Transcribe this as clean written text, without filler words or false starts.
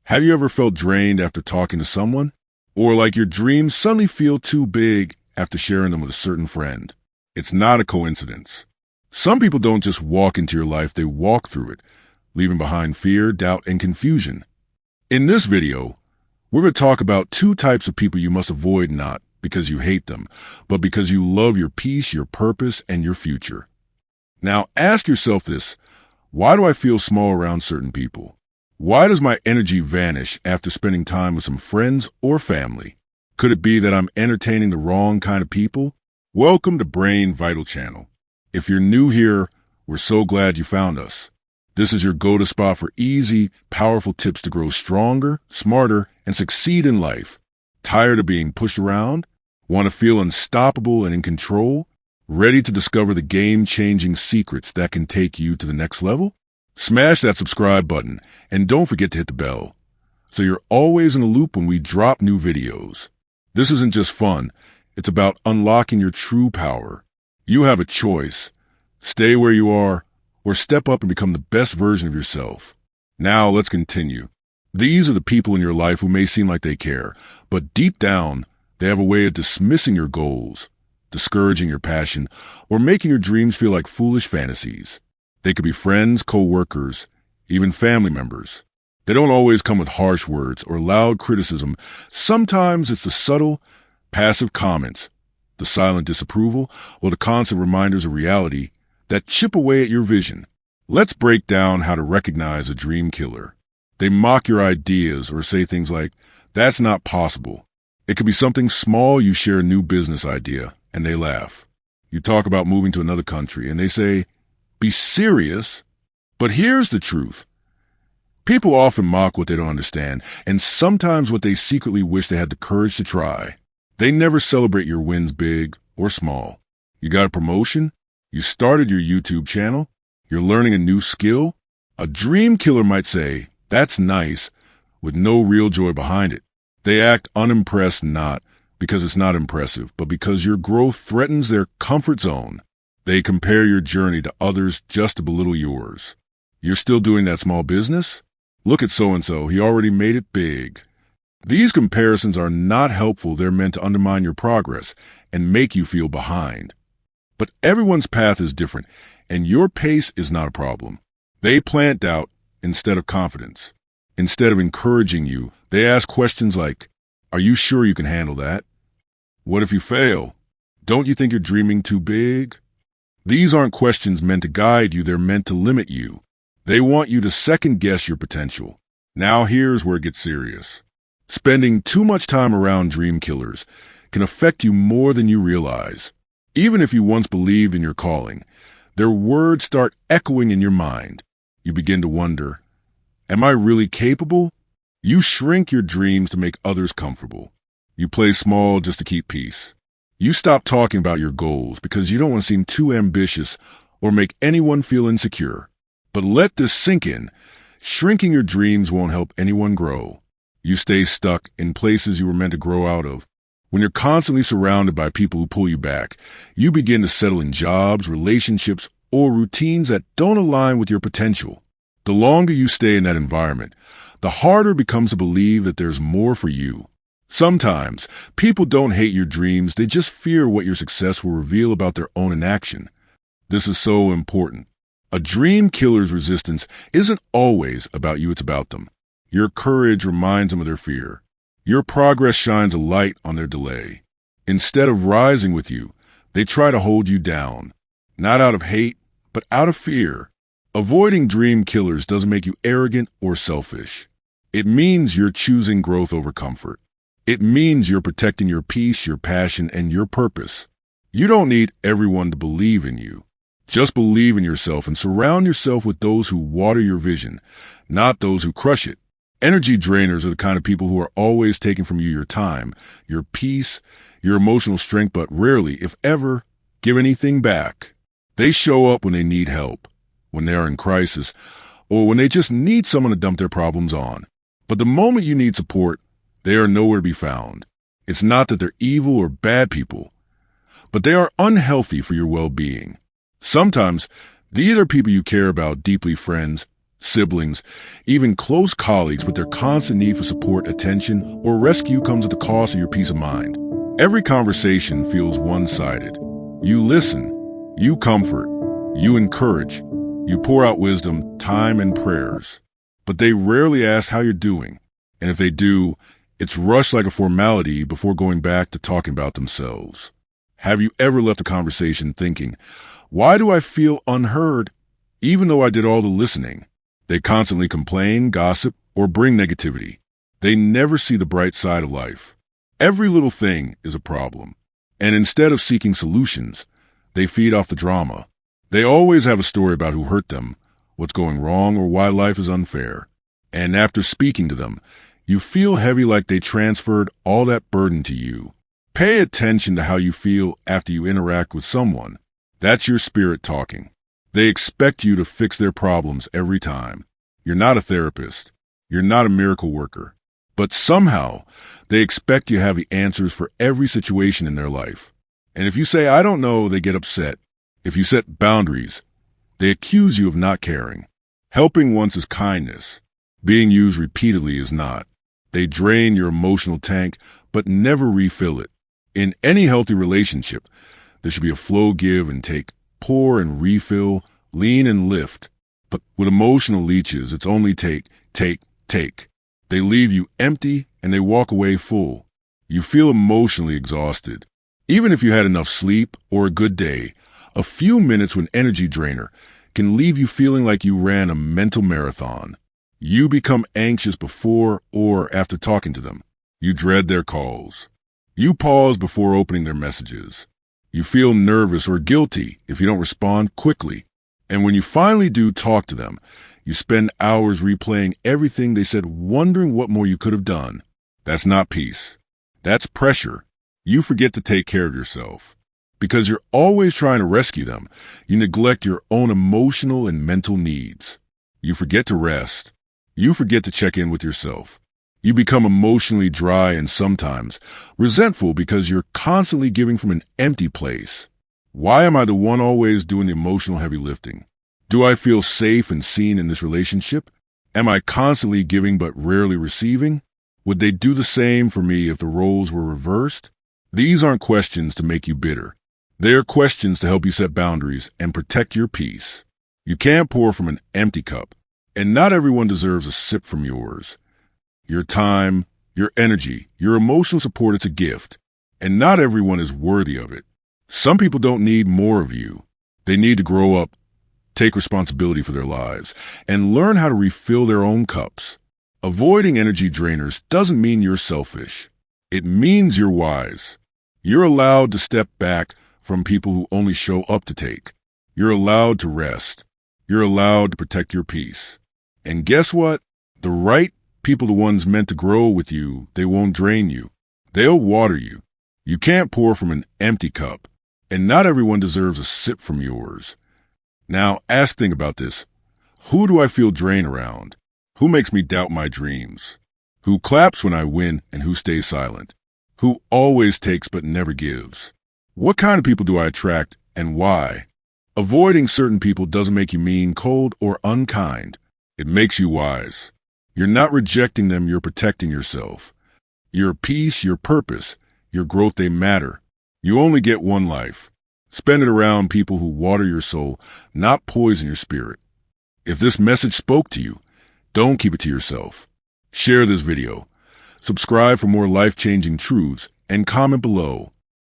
Have you ever felt drained after talking to someone? Or like your dreams suddenly feel too big after sharing them with a certain friend? It's not a coincidence. Some people don't just walk into your life, they walk through it, leaving behind fear, doubt, and confusion. In this video, we're going to talk about two types of people you must avoid, not because you hate them, but because you love your peace, your purpose, and your future. Now, ask yourself this: why do I feel small around certain people? Why does my energy vanish after spending time with some friends or family? Could it be that I'm entertaining the wrong kind of people? Welcome to Brain Vital Channel. If you're new here, we're so glad you found us. This is your go-to spot for easy, powerful tips to grow stronger, smarter, and succeed in life. Tired of being pushed around? Want to feel unstoppable and in control? Ready to discover the game-changing secrets that can take you to the next level? Smash that subscribe button and don't forget to hit the bell so you're always in the loop when we drop new videos. This isn't just fun, it's about unlocking your true power. You have a choice: stay where you are or step up and become the best version of yourself. Now let's continue. These are the people in your life who may seem like they care, but deep down, they have a way of dismissing your goals, discouraging your passion, or making your dreams feel like foolish fantasies. They could be friends, co-workers, even family members. They don't always come with harsh words or loud criticism. Sometimes it's the subtle, passive comments, the silent disapproval, or the constant reminders of reality that chip away at your vision. Let's break down how to recognize a dream killer. They mock your ideas or say things like, "That's not possible." It could be something small. You share a new business idea, and they laugh. You talk about moving to another country, and they say, "Be serious?" But here's the truth. People often mock what they don't understand, and sometimes what they secretly wish they had the courage to try. They never celebrate your wins, big or small. You got a promotion? You started your YouTube channel? You're learning a new skill? A dream killer might say, "That's nice," with no real joy behind it. They act unimpressed, not because it's not impressive, but because your growth threatens their comfort zone. They compare your journey to others just to belittle yours. You're still doing that small business? Look at so-and-so, he already made it big. These comparisons are not helpful. They're meant to undermine your progress and make you feel behind. But everyone's path is different, and your pace is not a problem. They plant doubt instead of confidence. Instead of encouraging you, they ask questions like, "Are you sure you can handle that? What if you fail? Don't you think you're dreaming too big?" These aren't questions meant to guide you, they're meant to limit you. They want you to second-guess your potential. Now here's where it gets serious. Spending too much time around dream killers can affect you more than you realize. Even if you once believed in your calling, their words start echoing in your mind. You begin to wonder, am I really capable? You shrink your dreams to make others comfortable. You play small just to keep peace. You stop talking about your goals because you don't want to seem too ambitious or make anyone feel insecure. But let this sink in. Shrinking your dreams won't help anyone grow. You stay stuck in places you were meant to grow out of. When you're constantly surrounded by people who pull you back, you begin to settle in jobs, relationships, or routines that don't align with your potential. The longer you stay in that environment, the harder it becomes to believe that there's more for you. Sometimes, people don't hate your dreams, they just fear what your success will reveal about their own inaction. This is so important. A dream killer's resistance isn't always about you, it's about them. Your courage reminds them of their fear. Your progress shines a light on their delay. Instead of rising with you, they try to hold you down. Not out of hate, but out of fear. Avoiding dream killers doesn't make you arrogant or selfish. It means you're choosing growth over comfort. It means you're protecting your peace, your passion, and your purpose. You don't need everyone to believe in you. Just believe in yourself and surround yourself with those who water your vision, not those who crush it. Energy drainers are the kind of people who are always taking from you your time, your peace, your emotional strength, but rarely, if ever, give anything back. They show up when they need help, when they are in crisis, or when they just need someone to dump their problems on. But the moment you need support, they are nowhere to be found. It's not that they're evil or bad people, but they are unhealthy for your well-being. Sometimes, these are people you care about deeply, friends, siblings, even close colleagues with their constant need for support, attention, or rescue comes at the cost of your peace of mind. Every conversation feels one-sided. You listen, you comfort, you encourage, you pour out wisdom, time, and prayers. But they rarely ask how you're doing. And if they do, it's rushed like a formality before going back to talking about themselves. Have you ever left a conversation thinking, why do I feel unheard, even though I did all the listening? They constantly complain, gossip, or bring negativity. They never see the bright side of life. Every little thing is a problem. And instead of seeking solutions, they feed off the drama. They always have a story about who hurt them, what's going wrong, or why life is unfair. And after speaking to them, you feel heavy, like they transferred all that burden to you. Pay attention to how you feel after you interact with someone. That's your spirit talking. They expect you to fix their problems every time. You're not a therapist. You're not a miracle worker. But somehow, they expect you to have the answers for every situation in their life. And if you say, I don't know, they get upset. If you set boundaries, they accuse you of not caring. Helping once is kindness. Being used repeatedly is not. They drain your emotional tank, but never refill it. In any healthy relationship, there should be a flow, give and take, pour and refill, lean and lift. But with emotional leeches, it's only take, take, take. They leave you empty and they walk away full. You feel emotionally exhausted. Even if you had enough sleep or a good day, a few minutes with an energy drainer can leave you feeling like you ran a mental marathon. You become anxious before or after talking to them. You dread their calls. You pause before opening their messages. You feel nervous or guilty if you don't respond quickly. And when you finally do talk to them, you spend hours replaying everything they said, wondering what more you could have done. That's not peace. That's pressure. You forget to take care of yourself. Because you're always trying to rescue them, you neglect your own emotional and mental needs. You forget to rest. You forget to check in with yourself. You become emotionally dry and sometimes resentful because you're constantly giving from an empty place. Why am I the one always doing the emotional heavy lifting? Do I feel safe and seen in this relationship? Am I constantly giving but rarely receiving? Would they do the same for me if the roles were reversed? These aren't questions to make you bitter. They are questions to help you set boundaries and protect your peace. You can't pour from an empty cup, and not everyone deserves a sip from yours. Your time, your energy, your emotional support, it's a gift, and not everyone is worthy of it. Some people don't need more of you. They need to grow up, take responsibility for their lives, and learn how to refill their own cups. Avoiding energy drainers doesn't mean you're selfish. It means you're wise. You're allowed to step back from people who only show up to take. You're allowed to rest. You're allowed to protect your peace. And guess what? The right people, the ones meant to grow with you, they won't drain you. They'll water you. You can't pour from an empty cup, and not everyone deserves a sip from yours. Now, think about this. Who do I feel drained around? Who makes me doubt my dreams? Who claps when I win and who stays silent? Who always takes but never gives? What kind of people do I attract and why? Avoiding certain people doesn't make you mean, cold, or unkind. It makes you wise. You're not rejecting them, you're protecting yourself. Your peace, your purpose, your growth, they matter. You only get one life. Spend it around people who water your soul, not poison your spirit. If this message spoke to you, don't keep it to yourself. Share this video. Subscribe for more life-changing truths and comment below.